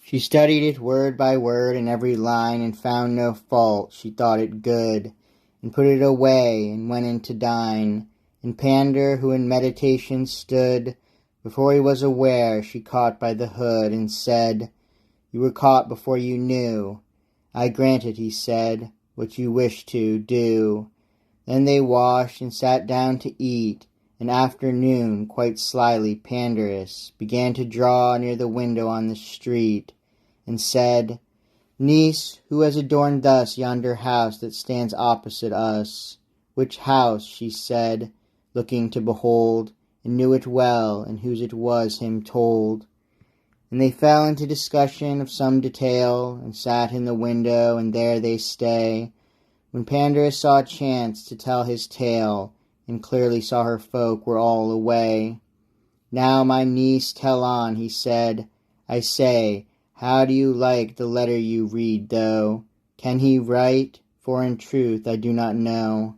She studied it word by word in every line, and found no fault. She thought it good, and put it away, and went in to dine. And Pander, who in meditation stood, before he was aware, she caught by the hood, and said, "You were caught before you knew." "I grant it," he said, "what you wish to, do." Then they washed, and sat down to eat. And after noon, quite slyly Pandarus began to draw near the window on the street, and said, "Niece, who has adorned thus yonder house that stands opposite us?" "Which house?" she said, looking to behold, and knew it well, and whose it was him told. And they fell into discussion of some detail, and sat in the window, and there they stay, when Pandarus saw a chance to tell his tale, and clearly saw her folk were all away. "Now, my niece, tell on," he said. "I say, how do you like the letter you read, though? Can he write? For in truth I do not know."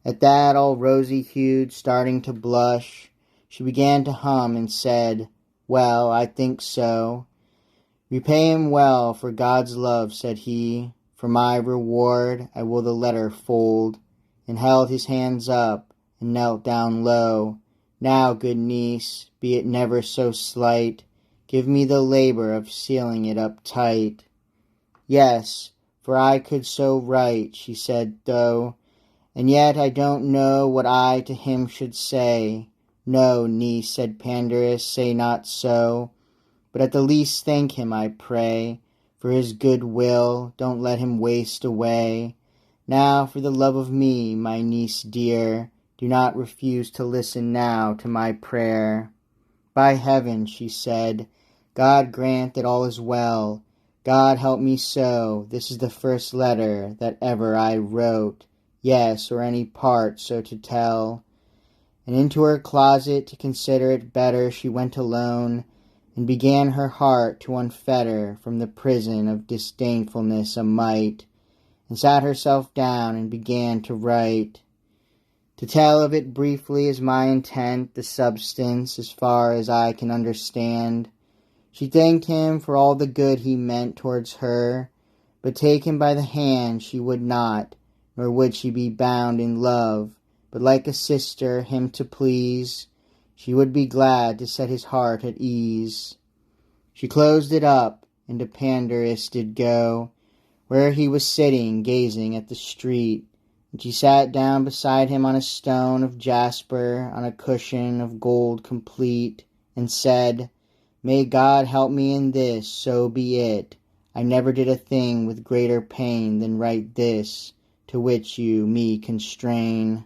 At that, all rosy-hued, starting to blush, she began to hum, and said, "Well, I think so." "Repay him well for God's love," said he. "For my reward I will the letter fold," and held his hands up, and knelt down low. "Now, good niece, be it never so slight, give me the labour of sealing it up tight." "Yes, for I could so write," she said, "though, and yet I don't know what I to him should say." "No, niece," said Pandarus, "say not so, but at the least thank him, I pray, for his good will. Don't let him waste away. Now, for the love of me, my niece dear, do not refuse to listen now to my prayer." "By heaven," she said, "God grant that all is well. God help me so. This is the first letter that ever I wrote, yes, or any part so to tell." And into her closet to consider it better she went alone, and began her heart to unfetter from the prison of disdainfulness a mite, and sat herself down and began to write. To tell of it briefly is my intent, the substance, as far as I can understand. She thanked him for all the good he meant towards her, but take him by the hand she would not, nor would she be bound in love, but like a sister him to please, she would be glad to set his heart at ease. She closed it up, and to Pandarus did go, where he was sitting gazing at the street, and she sat down beside him on a stone of jasper, on a cushion of gold complete, and said, "May God help me in this, so be it. I never did a thing with greater pain than write this, to which you me constrain."